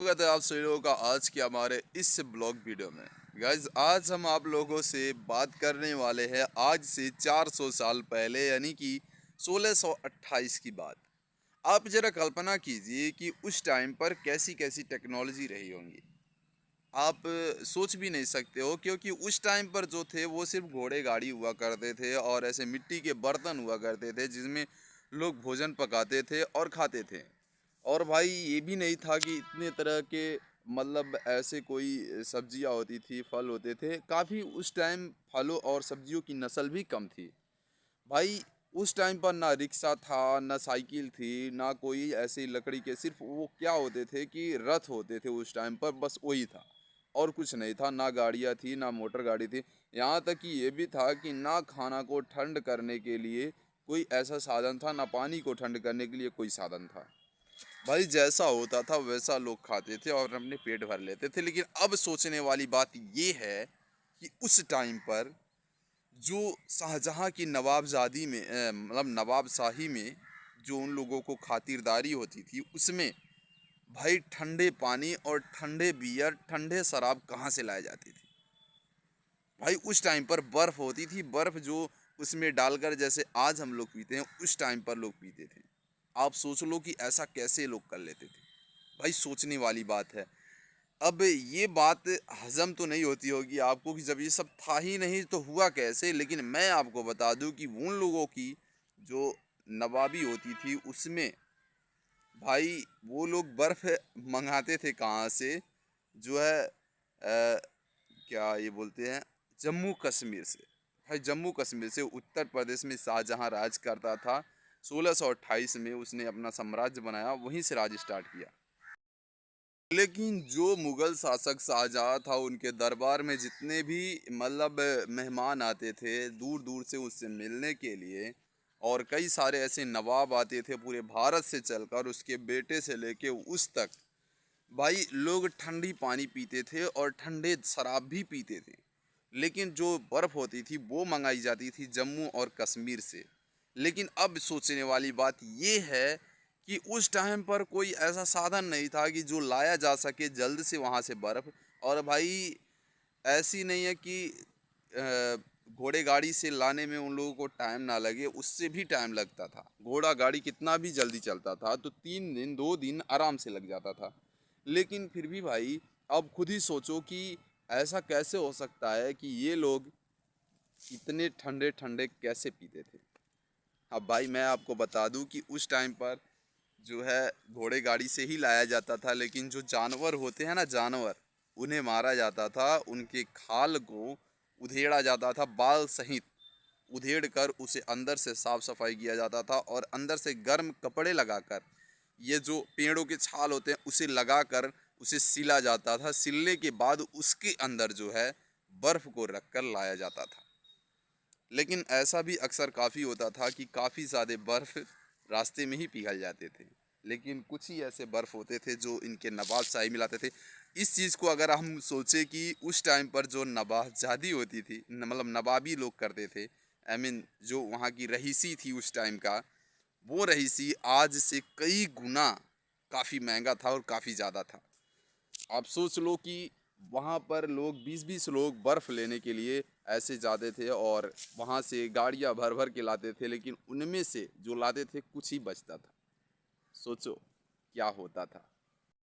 स्वागत है आप सभी लोगों का आज के हमारे इस ब्लॉग वीडियो में। गाइज आज हम आप लोगों से बात करने वाले हैं आज से 400 साल पहले यानी कि 1628 की बात। आप जरा कल्पना कीजिए कि उस टाइम पर कैसी कैसी टेक्नोलॉजी रही होंगी। आप सोच भी नहीं सकते हो क्योंकि उस टाइम पर जो थे वो सिर्फ घोड़े गाड़ी हुआ करते थे और ऐसे मिट्टी के बर्तन हुआ करते थे जिसमें लोग भोजन पकाते थे और खाते थे। और भाई ये भी नहीं था कि इतने तरह के मतलब ऐसे कोई सब्जियां होती थी, फल होते थे। काफ़ी उस टाइम फलों और सब्जियों की नस्ल भी कम थी। भाई उस टाइम पर ना रिक्शा था, ना साइकिल थी, ना कोई ऐसी लकड़ी के, सिर्फ वो क्या होते थे कि रथ होते थे उस टाइम पर, बस वही था और कुछ नहीं था। ना गाड़ियाँ थी, ना मोटर गाड़ी थी। यहाँ तक कि ये भी था कि ना खाना को ठंड करने के लिए कोई ऐसा साधन था, ना पानी को ठंड करने के लिए कोई साधन था। भाई जैसा होता था वैसा लोग खाते थे और अपने पेट भर लेते थे। लेकिन अब सोचने वाली बात ये है कि उस टाइम पर जो शाहजहाँ की नवाबजादी में मतलब नवाबशाही में जो उन लोगों को खातिरदारी होती थी उसमें भाई ठंडे पानी और ठंडे बियर, ठंडे शराब कहाँ से लाए जाती थी। भाई उस टाइम पर बर्फ़ होती थी, बर्फ़ जो उसमें डालकर जैसे आज हम लोग पीते हैं उस टाइम पर लोग पीते थे। आप सोच लो कि ऐसा कैसे लोग कर लेते थे। भाई सोचने वाली बात है। अब ये बात हज़म तो नहीं होती होगी आपको कि जब ये सब था ही नहीं तो हुआ कैसे? लेकिन मैं आपको बता दूँ कि उन लोगों की जो नवाबी होती थी उसमें भाई वो लोग बर्फ़ मँगाते थे कहाँ से? जो है क्या ये बोलते हैं, जम्मू कश्मीर से। भाई जम्मू कश्मीर से उत्तर प्रदेश में शाहजहाँ राज करता था। 1628 में उसने अपना साम्राज्य बनाया, वहीं से राज स्टार्ट किया। लेकिन जो मुगल शासक शाहजहाँ था उनके दरबार में जितने भी मतलब मेहमान आते थे दूर दूर से उससे मिलने के लिए, और कई सारे ऐसे नवाब आते थे पूरे भारत से चलकर, उसके बेटे से लेके उस तक। भाई लोग ठंडी पानी पीते थे और ठंडे शराब भी पीते थे। लेकिन जो बर्फ़ होती थी वो मंगाई जाती थी जम्मू और कश्मीर से। लेकिन अब सोचने वाली बात ये है कि उस टाइम पर कोई ऐसा साधन नहीं था कि जो लाया जा सके जल्द से वहाँ से बर्फ़। और भाई ऐसी नहीं है कि घोड़े गाड़ी से लाने में उन लोगों को टाइम ना लगे, उससे भी टाइम लगता था। घोड़ा गाड़ी कितना भी जल्दी चलता था तो 3 दिन 2 दिन आराम से लग जाता था। लेकिन फिर भी भाई अब खुद ही सोचो कि ऐसा कैसे हो सकता है कि ये लोग इतने ठंडे ठंडे कैसे पीते थे। अब भाई मैं आपको बता दूं कि उस टाइम पर जो है घोड़े गाड़ी से ही लाया जाता था। लेकिन जो जानवर होते हैं ना, जानवर, उन्हें मारा जाता था, उनके खाल को उधेड़ा जाता था बाल सहित। उधेड़ कर उसे अंदर से साफ सफाई किया जाता था और अंदर से गर्म कपड़े लगाकर, ये जो पेड़ों के छाल होते हैं उसे लगाकर उसे सिला जाता था। सिलने के बाद उसके अंदर जो है बर्फ़ को रख कर लाया जाता था। लेकिन ऐसा भी अक्सर काफ़ी होता था कि काफ़ी ज़्यादा बर्फ़ रास्ते में ही पिघल जाते थे। लेकिन कुछ ही ऐसे बर्फ़ होते थे जो इनके नवाबशाही में लाते थे। इस चीज़ को अगर हम सोचें कि उस टाइम पर जो नवाबजादी होती थी, मतलब नवाबी लोग करते थे, आई मीन जो वहाँ की रईसी थी उस टाइम का, वो रईसी आज से कई गुना काफ़ी महंगा था और काफ़ी ज़्यादा था। आप सोच लो कि वहाँ पर लोग 20-20 लोग बर्फ़ लेने के लिए ऐसे जाते थे और वहाँ से गाड़ियाँ भर भर के लाते थे। लेकिन उनमें से जो लाते थे कुछ ही बचता था। सोचो क्या होता था।